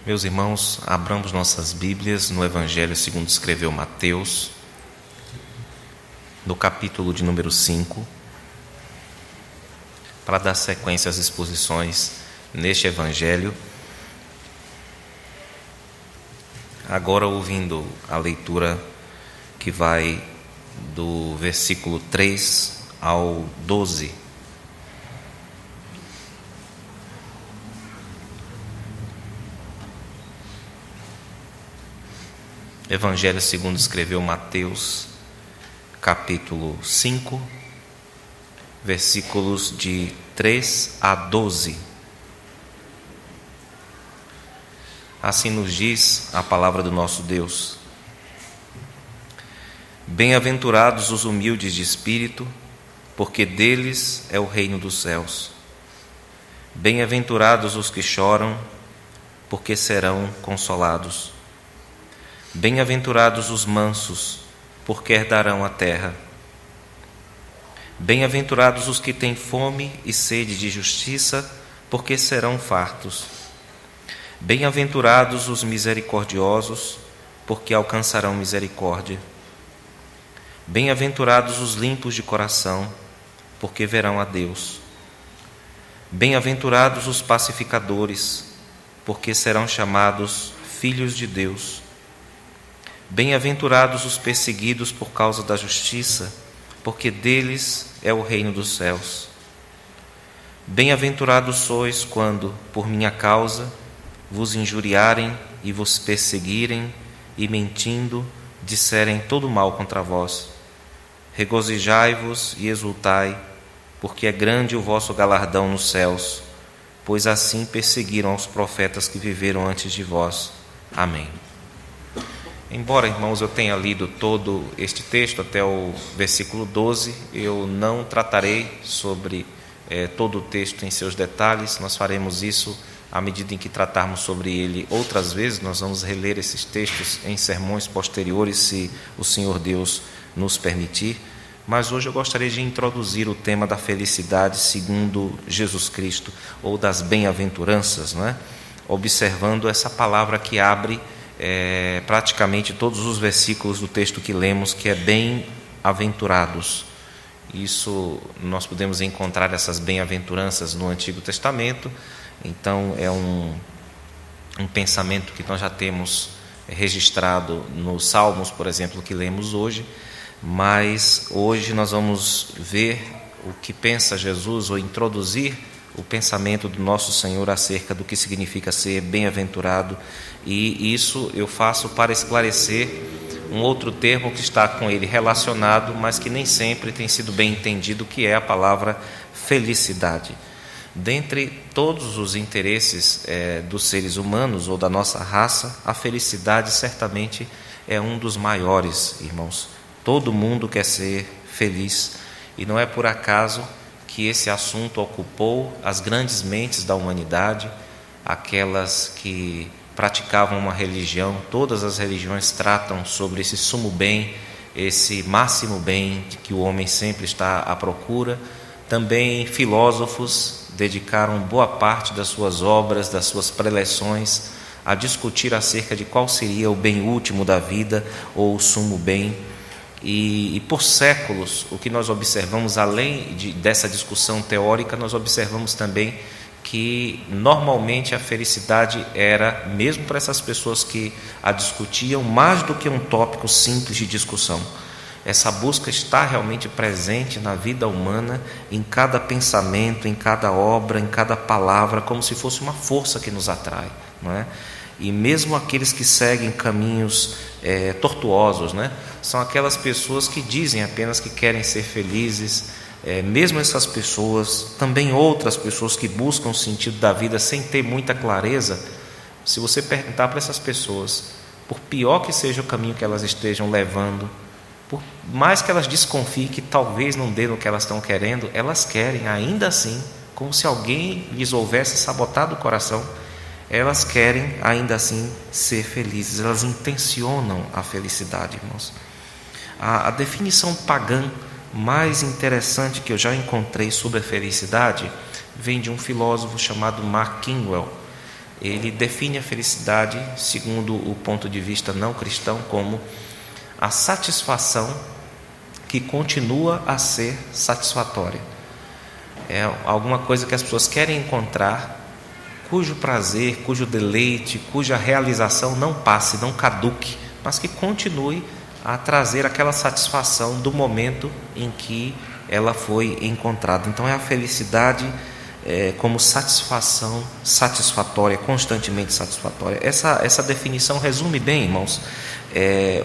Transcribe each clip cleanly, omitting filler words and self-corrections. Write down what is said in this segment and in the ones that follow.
Meus irmãos, abramos nossas Bíblias no Evangelho segundo escreveu Mateus, no capítulo de número 5, para dar sequência às exposições neste Evangelho. Agora ouvindo a leitura que vai do versículo 3 ao 12. Evangelho segundo escreveu Mateus, capítulo 5, versículos de 3 a 12. Assim nos diz a palavra do nosso Deus: Bem-aventurados os humildes de espírito, porque deles é o reino dos céus. Bem-aventurados os que choram, porque serão consolados. Bem-aventurados os mansos, porque herdarão a terra. Bem-aventurados os que têm fome e sede de justiça, porque serão fartos. Bem-aventurados os misericordiosos, porque alcançarão misericórdia. Bem-aventurados os limpos de coração, porque verão a Deus. Bem-aventurados os pacificadores, porque serão chamados filhos de Deus. Bem-aventurados os perseguidos por causa da justiça, porque deles é o reino dos céus. Bem-aventurados sois quando, por minha causa, vos injuriarem e vos perseguirem, e mentindo, disserem todo mal contra vós. Regozijai-vos e exultai, porque é grande o vosso galardão nos céus, pois assim perseguiram os profetas que viveram antes de vós. Amém. Embora, irmãos, eu tenha lido todo este texto até o versículo 12, eu não tratarei sobre todo o texto em seus detalhes. Nós faremos isso à medida em que tratarmos sobre ele outras vezes. Nós vamos reler esses textos em sermões posteriores, se o Senhor Deus nos permitir. Mas hoje eu gostaria de introduzir o tema da felicidade segundo Jesus Cristo, ou das bem-aventuranças, não é? Observando essa palavra que abre praticamente todos os versículos do texto que lemos, que é bem-aventurados. Isso nós podemos encontrar essas bem-aventuranças no Antigo Testamento. Então é um pensamento que nós já temos registrado nos Salmos, por exemplo, que lemos hoje. Mas hoje nós vamos ver o que pensa Jesus, ou introduzir o pensamento do nosso Senhor acerca do que significa ser bem-aventurado. E isso eu faço para esclarecer um outro termo que está com ele relacionado, mas que nem sempre tem sido bem entendido, que é a palavra felicidade. Dentre todos os interesses dos seres humanos ou da nossa raça, a felicidade certamente é um dos maiores, irmãos. Todo mundo quer ser feliz, e não é por acaso que esse assunto ocupou as grandes mentes da humanidade, aquelas que praticavam uma religião. Todas as religiões tratam sobre esse sumo bem, esse máximo bem de que o homem sempre está à procura. Também filósofos dedicaram boa parte das suas obras, das suas preleções, a discutir acerca de qual seria o bem último da vida, ou o sumo bem. E por séculos, o que nós observamos, além dessa discussão teórica, nós observamos também que normalmente a felicidade era, mesmo para essas pessoas que a discutiam, mais do que um tópico simples de discussão. Essa busca está realmente presente na vida humana, em cada pensamento, em cada obra, em cada palavra, como se fosse uma força que nos atrai, não é? E mesmo aqueles que seguem caminhos tortuosos, né? São aquelas pessoas que dizem apenas que querem ser felizes. Mesmo essas pessoas, também outras pessoas que buscam o sentido da vida sem ter muita clareza, se você perguntar para essas pessoas, por pior que seja o caminho que elas estejam levando, por mais que elas desconfiem que talvez não dê no que elas estão querendo, elas querem ainda assim, como se alguém lhes houvesse sabotado o coração. Elas querem ainda assim ser felizes, elas intencionam a felicidade, irmãos. A definição pagã mais interessante que eu já encontrei sobre a felicidade vem de um filósofo chamado Mark Kinwell. ele define a felicidade, segundo o ponto de vista não cristão, como a satisfação que continua a ser satisfatória. É alguma coisa que as pessoas querem encontrar, cujo prazer, cujo deleite, cuja realização não passe, não caduque, mas que continue a trazer aquela satisfação do momento em que ela foi encontrada. Então é a felicidade como satisfação satisfatória, constantemente satisfatória. Essa definição resume bem, irmãos,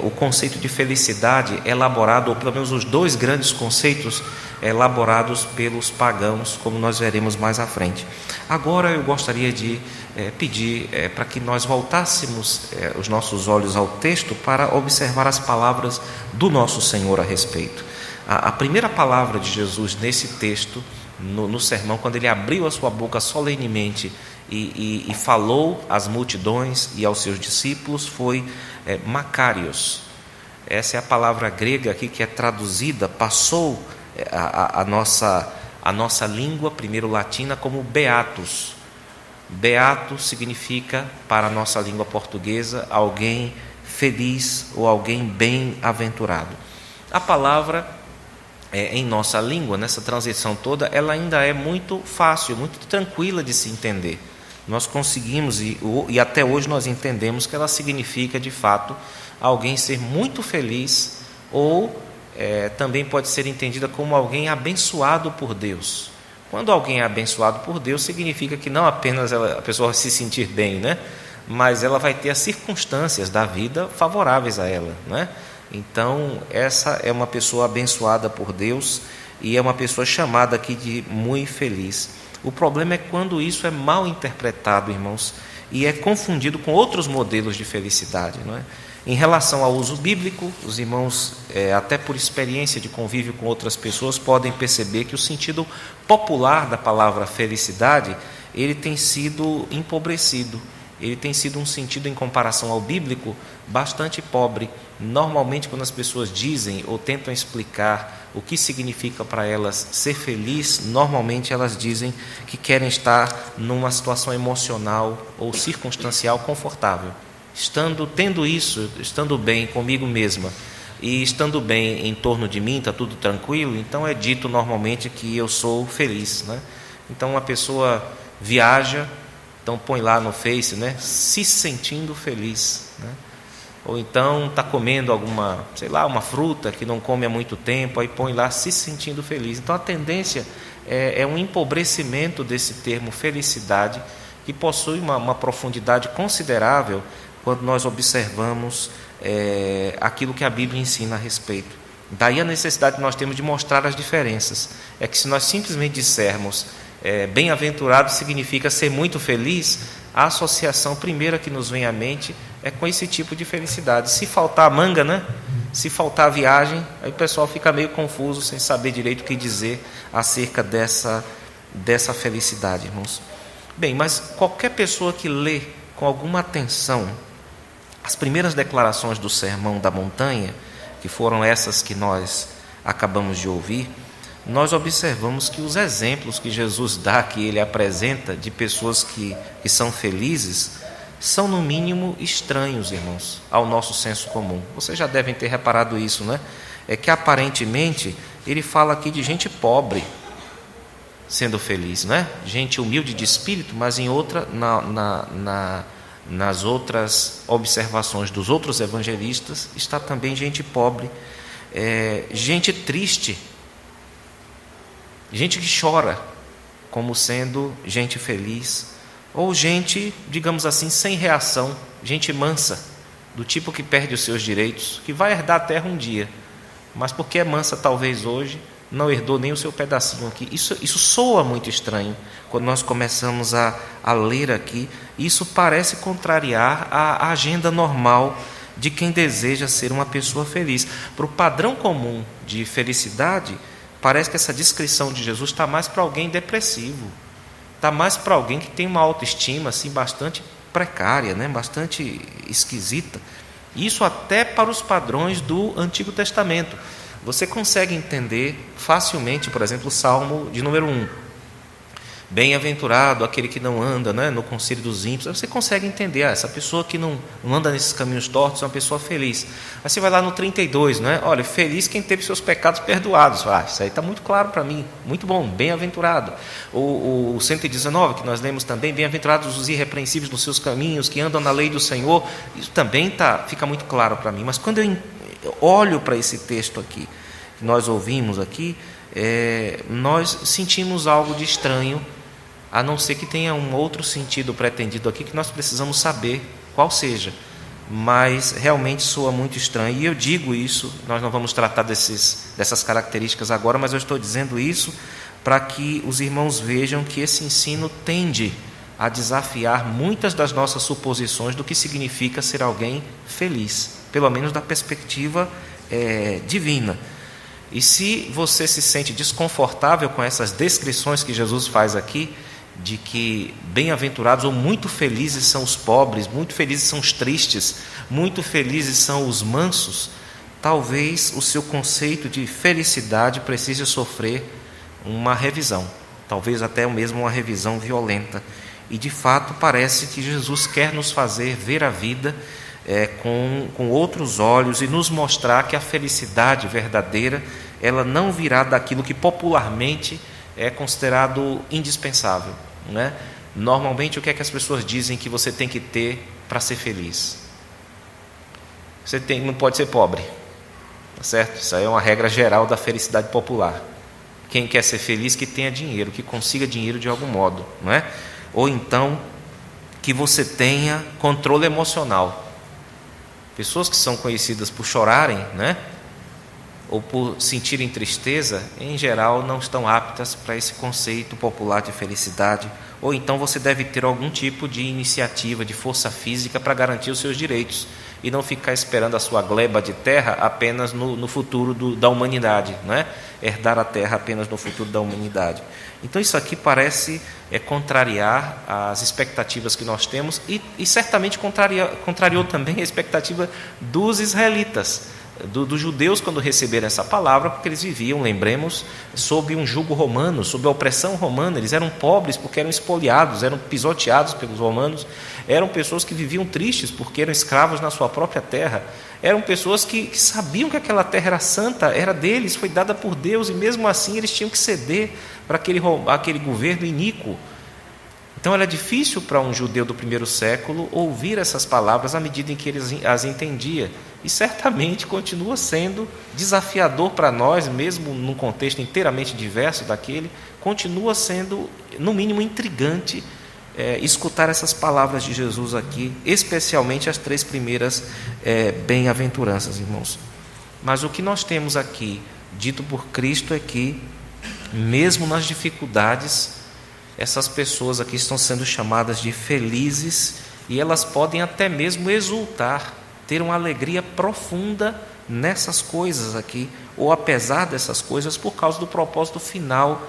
o conceito de felicidade elaborado, ou pelo menos os dois grandes conceitos elaborados pelos pagãos, como nós veremos mais à frente. Agora eu gostaria de pedir para que nós voltássemos os nossos olhos ao texto para observar as palavras do nosso Senhor a respeito. A primeira palavra de Jesus nesse texto, no sermão, quando ele abriu a sua boca solenemente e falou às multidões e aos seus discípulos, foi Makarios. Essa é a palavra grega aqui que é traduzida, passou a nossa língua, primeiro latina, como beatus. Beato significa, para a nossa língua portuguesa, alguém feliz ou alguém bem-aventurado. A palavra, em nossa língua, nessa transição toda, ela ainda é muito fácil, muito tranquila de se entender. Nós conseguimos, e até hoje nós entendemos que ela significa, de fato, alguém ser muito feliz, ou também pode ser entendida como alguém abençoado por Deus. Quando alguém é abençoado por Deus, significa que não apenas a pessoa vai se sentir bem, né? Mas ela vai ter as circunstâncias da vida favoráveis a ela, né? Então, essa é uma pessoa abençoada por Deus e é uma pessoa chamada aqui de muito feliz. O problema é quando isso é mal interpretado, irmãos, e é confundido com outros modelos de felicidade, não é? Em relação ao uso bíblico, os irmãos, até por experiência de convívio com outras pessoas, podem perceber que o sentido popular da palavra felicidade, ele tem sido empobrecido. Ele tem sido um sentido, em comparação ao bíblico, bastante pobre. Normalmente, quando as pessoas dizem ou tentam explicar o que significa para elas ser feliz, normalmente elas dizem que querem estar numa situação emocional ou circunstancial confortável. Tendo isso, estando bem comigo mesma e estando bem em torno de mim, está tudo tranquilo, então é dito normalmente que eu sou feliz, né? Então uma pessoa viaja, então põe lá no Face, né, se sentindo feliz, né? Ou então está comendo alguma, uma fruta que não come há muito tempo, aí põe lá se sentindo feliz. Então a tendência é um empobrecimento desse termo felicidade, que possui uma profundidade considerável quando nós observamos aquilo que a Bíblia ensina a respeito. Daí a necessidade que nós temos de mostrar as diferenças. É que se nós simplesmente dissermos bem-aventurado significa ser muito feliz, a associação primeira que nos vem à mente é com esse tipo de felicidade. Se faltar a manga, né? Se faltar a viagem, aí o pessoal fica meio confuso, sem saber direito o que dizer acerca dessa felicidade, irmãos. Bem, mas qualquer pessoa que lê com alguma atenção as primeiras declarações do Sermão da Montanha, que foram essas que nós acabamos de ouvir, nós observamos que os exemplos que Jesus dá, que ele apresenta de pessoas que são felizes, são no mínimo estranhos, irmãos, ao nosso senso comum. Vocês já devem ter reparado isso, né? É que aparentemente ele fala aqui de gente pobre sendo feliz, né? Gente humilde de espírito, mas em outra, nas outras observações dos outros evangelistas, está também gente pobre, gente triste, gente que chora, como sendo gente feliz, ou gente, digamos assim, sem reação, gente mansa, do tipo que perde os seus direitos, que vai herdar a terra um dia, mas porque é mansa talvez hoje, não herdou nem o seu pedacinho aqui. Isso soa muito estranho quando nós começamos a ler aqui. Isso parece contrariar a agenda normal de quem deseja ser uma pessoa feliz. Para o padrão comum de felicidade, parece que essa descrição de Jesus está mais para alguém depressivo, está mais para alguém que tem uma autoestima assim, bastante precária, né? Bastante esquisita. Isso até para os padrões do Antigo Testamento. Você consegue entender facilmente, por exemplo, o Salmo de número 1. Bem-aventurado aquele que não anda, né, no conselho dos ímpios. Você consegue entender, essa pessoa que não anda nesses caminhos tortos é uma pessoa feliz. Aí você vai lá no 32, né? Olha, feliz quem teve seus pecados perdoados. Isso aí está muito claro para mim, muito bom, bem-aventurado. O 119, que nós lemos também, bem-aventurados os irrepreensíveis nos seus caminhos, que andam na lei do Senhor. Isso também fica muito claro para mim. Mas quando eu olho para esse texto aqui, que nós ouvimos aqui, nós sentimos algo de estranho, a não ser que tenha um outro sentido pretendido aqui, que nós precisamos saber qual seja, mas realmente soa muito estranho. E eu digo isso, nós não vamos tratar dessas características agora, mas eu estou dizendo isso para que os irmãos vejam que esse ensino tende a desafiar muitas das nossas suposições do que significa ser alguém feliz, pelo menos da perspectiva divina. E se você se sente desconfortável com essas descrições que Jesus faz aqui, de que bem-aventurados ou muito felizes são os pobres, muito felizes são os tristes, muito felizes são os mansos, talvez o seu conceito de felicidade precise sofrer uma revisão, talvez até mesmo uma revisão violenta. E de fato parece que Jesus quer nos fazer ver a vida com outros olhos e nos mostrar que a felicidade verdadeira, ela não virá daquilo que popularmente é considerado indispensável, né? Normalmente, o que é que as pessoas dizem que você tem que ter para ser feliz? Você não pode ser pobre, tá certo? Isso aí é uma regra geral da felicidade popular. Quem quer ser feliz, que tenha dinheiro, que consiga dinheiro de algum modo, não é? Ou então, que você tenha controle emocional. Pessoas que são conhecidas por chorarem, né, ou por sentirem tristeza, em geral não estão aptas para esse conceito popular de felicidade. Ou então você deve ter algum tipo de iniciativa, de força física para garantir os seus direitos e não ficar esperando a sua gleba de terra apenas no futuro da humanidade, não é? Herdar a terra apenas no futuro da humanidade. Então isso aqui parece contrariar as expectativas que nós temos e certamente contrariou também a expectativa dos israelitas, dos judeus, quando receberam essa palavra, porque eles viviam, lembremos, sob um jugo romano, sob a opressão romana. Eles eram pobres porque eram espoliados, eram pisoteados pelos romanos, eram pessoas que viviam tristes porque eram escravos na sua própria terra, eram pessoas que sabiam que aquela terra era santa, era deles, foi dada por Deus, e mesmo assim eles tinham que ceder para aquele governo iníquo. Então era difícil para um judeu do primeiro século ouvir essas palavras à medida em que ele as entendia. E certamente continua sendo desafiador para nós, mesmo num contexto inteiramente diverso daquele, continua sendo, no mínimo, intrigante escutar essas palavras de Jesus aqui, especialmente as 3 primeiras bem-aventuranças, irmãos. Mas o que nós temos aqui, dito por Cristo, é que, mesmo nas dificuldades, essas pessoas aqui estão sendo chamadas de felizes, e elas podem até mesmo exultar, ter uma alegria profunda nessas coisas aqui, ou apesar dessas coisas, por causa do propósito final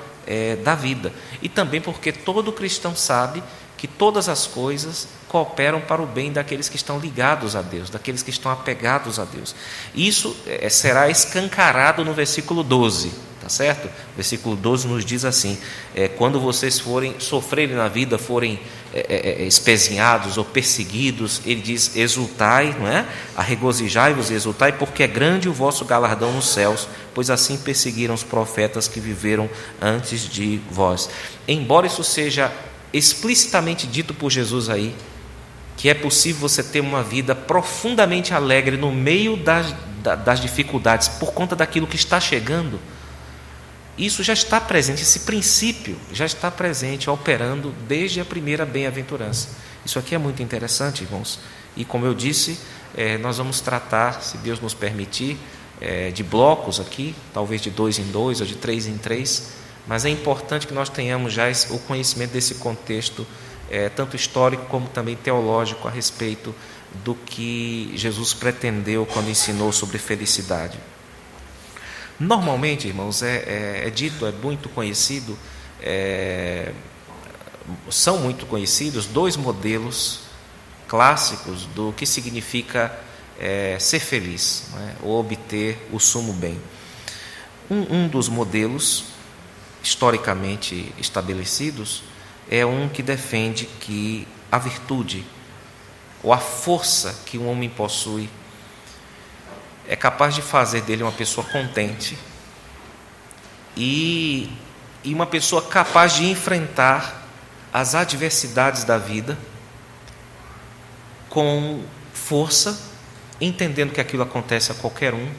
da vida. E também porque todo cristão sabe que todas as coisas cooperam para o bem daqueles que estão ligados a Deus, daqueles que estão apegados a Deus. Isso será escancarado no versículo 12, tá certo? O versículo 12 nos diz assim: quando vocês sofrerem na vida, forem espezinhados ou perseguidos, ele diz: exultai, não é? Arregozijai-vos e exultai, porque é grande o vosso galardão nos céus, pois assim perseguiram os profetas que viveram antes de vós. Embora isso seja explicitamente dito por Jesus aí, que é possível você ter uma vida profundamente alegre no meio das dificuldades, por conta daquilo que está chegando, isso já está presente, esse princípio já está presente, operando desde a primeira bem-aventurança. Isso aqui é muito interessante, irmãos, e como eu disse, nós vamos tratar, se Deus nos permitir, de blocos aqui, talvez de 2 em 2 ou de 3 em 3, mas é importante que nós tenhamos já o conhecimento desse contexto, tanto histórico como também teológico, a respeito do que Jesus pretendeu quando ensinou sobre felicidade. Normalmente, irmãos, é dito, é muito conhecido, são muito conhecidos 2 modelos clássicos do que significa ser feliz, não é? Ou obter o sumo bem. Um dos modelos historicamente estabelecidos é um que defende que a virtude ou a força que um homem possui é capaz de fazer dele uma pessoa contente e uma pessoa capaz de enfrentar as adversidades da vida com força, entendendo que aquilo acontece a qualquer um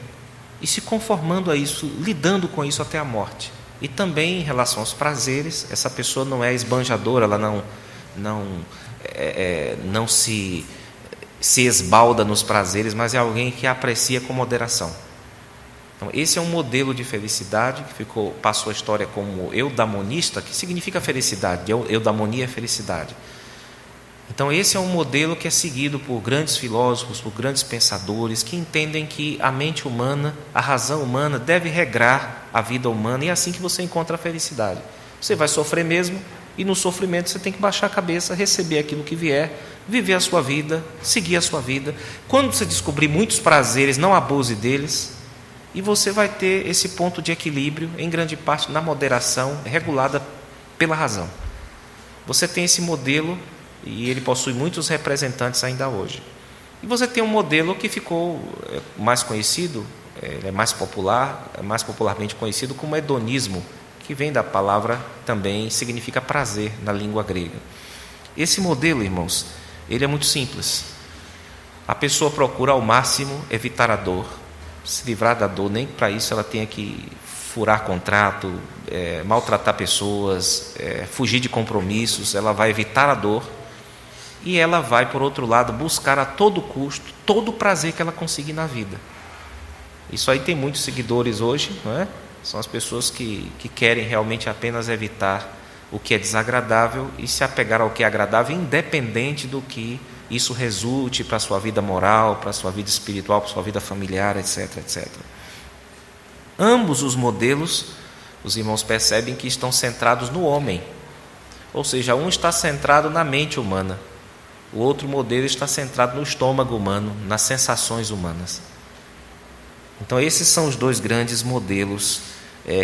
e se conformando a isso, lidando com isso até a morte. E também em relação aos prazeres, essa pessoa não é esbanjadora, ela não se esbalda nos prazeres, mas é alguém que aprecia com moderação. Então, esse é um modelo de felicidade que passou a história como eudamonista, que significa felicidade. Eudamonia é felicidade. Então, esse é um modelo que é seguido por grandes filósofos, por grandes pensadores, que entendem que a mente humana, a razão humana, deve regrar a vida humana, e é assim que você encontra a felicidade. Você vai sofrer mesmo, e no sofrimento você tem que baixar a cabeça, receber aquilo que vier, viver a sua vida, seguir a sua vida. Quando você descobrir muitos prazeres, não abuse deles, e você vai ter esse ponto de equilíbrio, em grande parte na moderação, regulada pela razão. Você tem esse modelo, e ele possui muitos representantes ainda hoje. E você tem um modelo que ficou mais conhecido, é mais popularmente conhecido como hedonismo, que vem da palavra também, significa prazer na língua grega. Esse modelo, irmãos, ele é muito simples. A pessoa procura ao máximo evitar a dor, se livrar da dor, nem para isso ela tenha que furar contrato, maltratar pessoas, fugir de compromissos, ela vai evitar a dor e ela vai, por outro lado, buscar a todo custo todo o prazer que ela conseguir na vida. Isso aí tem muitos seguidores hoje, não é? São as pessoas que querem realmente apenas evitar o que é desagradável e se apegar ao que é agradável, independente do que isso resulte para a sua vida moral, para a sua vida espiritual, para a sua vida familiar, etc, etc. Ambos os modelos, os irmãos percebem que estão centrados no homem. Ou seja, um está centrado na mente humana, o outro modelo está centrado no estômago humano, nas sensações humanas. Então esses são os dois grandes modelos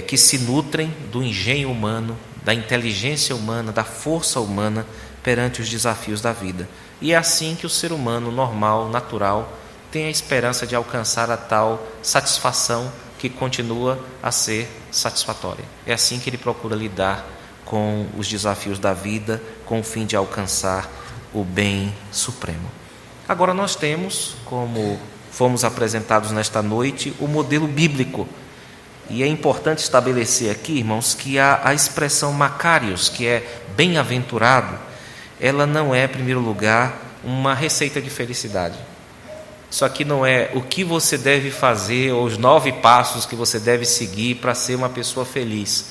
que se nutrem do engenho humano, da inteligência humana, da força humana perante os desafios da vida. E é assim que o ser humano normal, natural, tem a esperança de alcançar a tal satisfação que continua a ser satisfatória. É assim que ele procura lidar com os desafios da vida, com o fim de alcançar o bem supremo. Agora nós temos, como fomos apresentados nesta noite, o modelo bíblico. E é importante estabelecer aqui, irmãos, que a expressão Macarios, que é bem-aventurado, ela não é, em primeiro lugar, uma receita de felicidade. Isso aqui não é o que você deve fazer, ou os 9 passos que você deve seguir para ser uma pessoa feliz.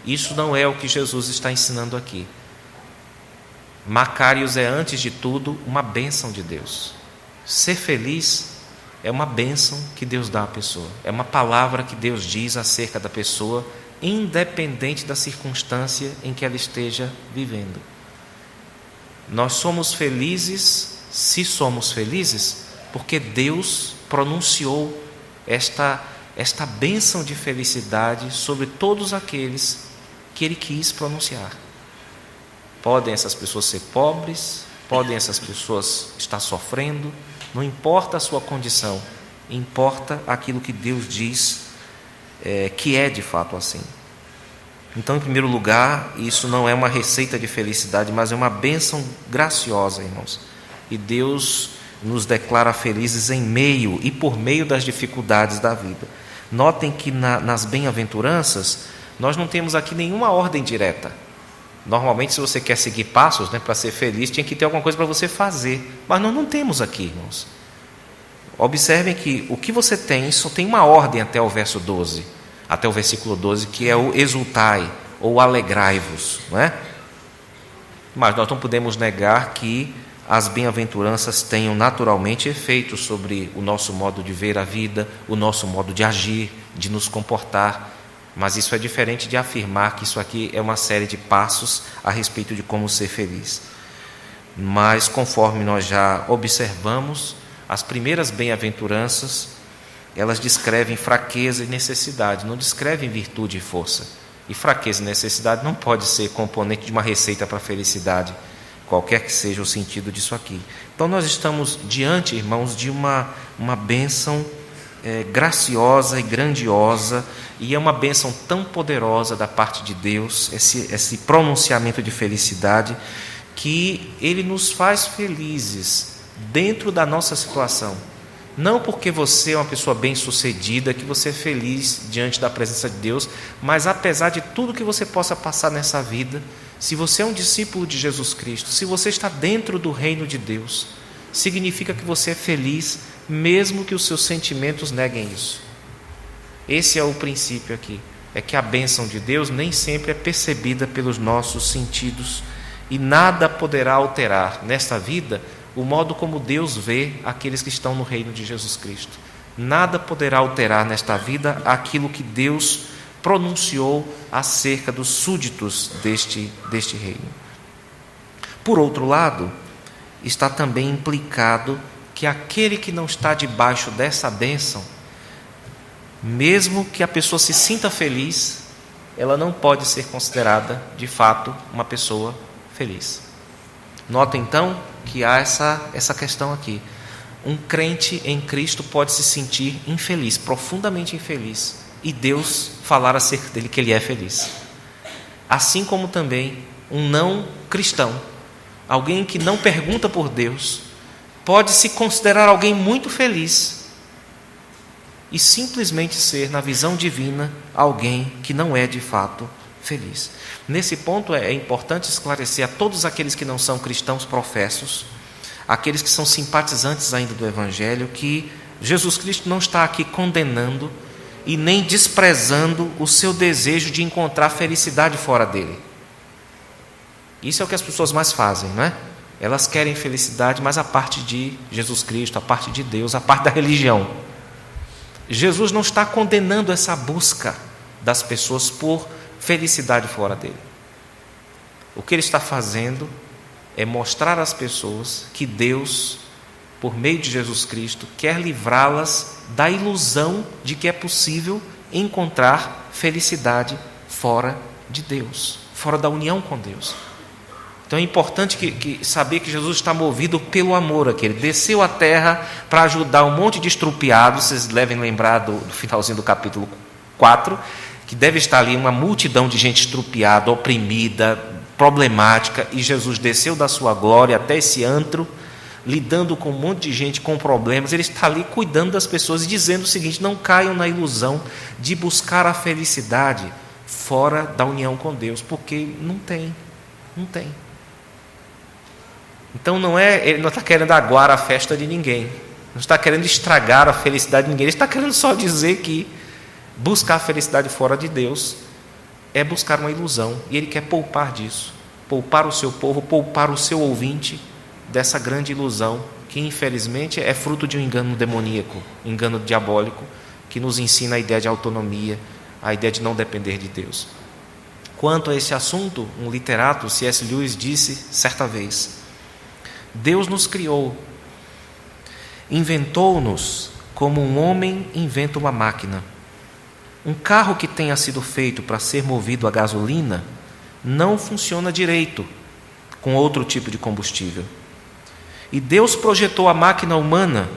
Isso não é o que Jesus está ensinando aqui. Macarios é, antes de tudo, uma bênção de Deus. Ser feliz é uma bênção que Deus dá à pessoa. É uma palavra que Deus diz acerca da pessoa, independente da circunstância em que ela esteja vivendo. Nós somos felizes, se somos felizes, porque Deus pronunciou esta bênção de felicidade sobre todos aqueles que Ele quis pronunciar. Podem essas pessoas ser pobres, podem essas pessoas estar sofrendo, não importa a sua condição, importa aquilo que Deus diz que é de fato assim. Então, em primeiro lugar, isso não é uma receita de felicidade, mas é uma bênção graciosa, irmãos. E Deus nos declara felizes em meio e por meio das dificuldades da vida. Notem que nas bem-aventuranças, nós não temos aqui nenhuma ordem direta. Normalmente, se você quer seguir passos, para ser feliz, tinha que ter alguma coisa para você fazer. Mas nós não temos aqui, irmãos. Observem que o que você tem só tem uma ordem até o verso 12, até o versículo 12, que é o exultai, ou alegrai-vos, não é? Mas nós não podemos negar que as bem-aventuranças tenham naturalmente efeito sobre o nosso modo de ver a vida, o nosso modo de agir, de nos comportar. Mas isso é diferente de afirmar que isso aqui é uma série de passos a respeito de como ser feliz. Mas, conforme nós já observamos, as primeiras bem-aventuranças, elas descrevem fraqueza e necessidade, não descrevem virtude e força. E fraqueza e necessidade não pode ser componente de uma receita para a felicidade, qualquer que seja o sentido disso aqui. Então nós estamos diante, irmãos, de uma bênção graciosa e grandiosa, e é uma bênção tão poderosa da parte de Deus, esse pronunciamento de felicidade, que Ele nos faz felizes dentro da nossa situação. Não porque você é uma pessoa bem-sucedida, que você é feliz diante da presença de Deus, mas apesar de tudo que você possa passar nessa vida, se você é um discípulo de Jesus Cristo, se você está dentro do reino de Deus, significa que você é feliz, mesmo que os seus sentimentos neguem isso. Esse é o princípio aqui, é que a bênção de Deus nem sempre é percebida pelos nossos sentidos, e nada poderá alterar nesta vida o modo como Deus vê aqueles que estão no reino de Jesus Cristo. Nada poderá alterar nesta vida aquilo que Deus pronunciou acerca dos súditos deste reino. Por outro lado, está também implicado que aquele que não está debaixo dessa bênção, mesmo que a pessoa se sinta feliz, ela não pode ser considerada, de fato, uma pessoa feliz. Nota então que há essa questão aqui. Um crente em Cristo pode se sentir infeliz, profundamente infeliz, e Deus falar acerca dele que ele é feliz. Assim como também um não cristão, alguém que não pergunta por Deus, pode se considerar alguém muito feliz e simplesmente ser, na visão divina, alguém que não é de fato feliz. Nesse ponto é importante esclarecer a todos aqueles que não são cristãos professos, aqueles que são simpatizantes ainda do Evangelho, que Jesus Cristo não está aqui condenando e nem desprezando o seu desejo de encontrar felicidade fora dele. Isso é o que as pessoas mais fazem, não é? Elas querem felicidade, mas a parte de Jesus Cristo, a parte de Deus, a parte da religião. Jesus não está condenando essa busca das pessoas por felicidade fora dele. O que ele está fazendo é mostrar às pessoas que Deus, por meio de Jesus Cristo, quer livrá-las da ilusão de que é possível encontrar felicidade fora de Deus, fora da união com Deus. Então é importante saber que Jesus está movido pelo amor aqui. Ele desceu à terra para ajudar um monte de estrupiados. Vocês devem lembrar do finalzinho do capítulo 4, que deve estar ali uma multidão de gente estrupiada, oprimida, problemática, e Jesus desceu da sua glória até esse antro, lidando com um monte de gente com problemas. Ele está ali cuidando das pessoas e dizendo o seguinte: não caiam na ilusão de buscar a felicidade fora da união com Deus, porque não tem. Então ele não está querendo aguar a festa de ninguém, não está querendo estragar a felicidade de ninguém, ele está querendo só dizer que buscar a felicidade fora de Deus é buscar uma ilusão, e ele quer poupar disso, poupar o seu povo, poupar o seu ouvinte dessa grande ilusão, que infelizmente é fruto de um engano demoníaco, um engano diabólico, que nos ensina a ideia de autonomia, a ideia de não depender de Deus. Quanto a esse assunto, um literato, C.S. Lewis, disse certa vez: Deus nos criou, inventou-nos como um homem inventa uma máquina. Um carro que tenha sido feito para ser movido a gasolina não funciona direito com outro tipo de combustível. E Deus projetou a máquina humana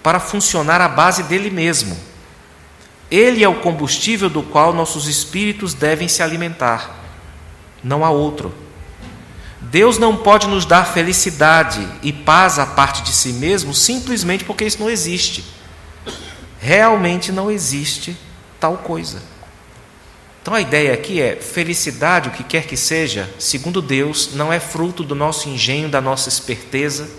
para funcionar à base dele mesmo. Ele é o combustível do qual nossos espíritos devem se alimentar. Não há outro. Deus não pode nos dar felicidade e paz à parte de si mesmo simplesmente porque isso não existe. Realmente não existe tal coisa. Então a ideia aqui é: felicidade, o que quer que seja, segundo Deus, não é fruto do nosso engenho, da nossa esperteza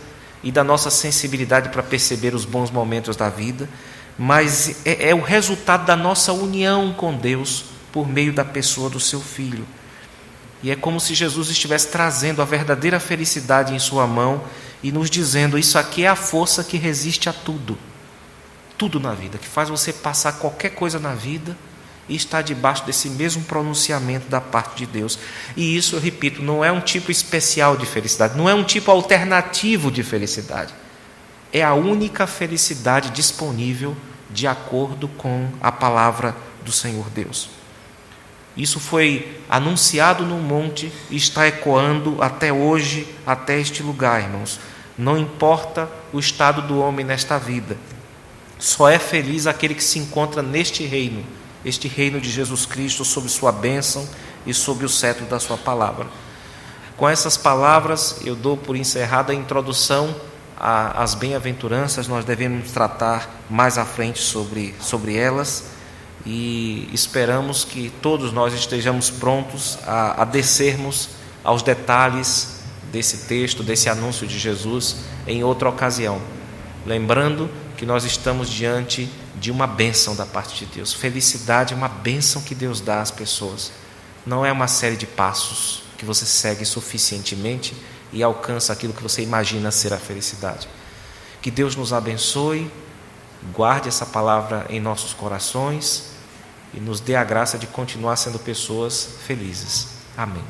e da nossa sensibilidade para perceber os bons momentos da vida, mas é o resultado da nossa união com Deus por meio da pessoa do seu Filho. E é como se Jesus estivesse trazendo a verdadeira felicidade em sua mão e nos dizendo: isso aqui é a força que resiste a tudo. Tudo na vida, que faz você passar qualquer coisa na vida e estar debaixo desse mesmo pronunciamento da parte de Deus. E isso, eu repito, não é um tipo especial de felicidade, não é um tipo alternativo de felicidade. É a única felicidade disponível de acordo com a palavra do Senhor Deus. Isso foi anunciado no monte e está ecoando até hoje, até este lugar, irmãos. Não importa o estado do homem nesta vida, só é feliz aquele que se encontra neste reino, este reino de Jesus Cristo, sob sua bênção e sob o cetro da sua palavra. Com essas palavras, eu dou por encerrada a introdução às bem-aventuranças. Nós devemos tratar mais à frente sobre elas, e esperamos que todos nós estejamos prontos a descermos aos detalhes desse texto, desse anúncio de Jesus, em outra ocasião, lembrando que nós estamos diante de uma bênção da parte de Deus. Felicidade é uma bênção que Deus dá às pessoas, não é uma série de passos que você segue suficientemente e alcança aquilo que você imagina ser a felicidade. Que Deus nos abençoe, guarde essa palavra em nossos corações e nos dê a graça de continuar sendo pessoas felizes. Amém.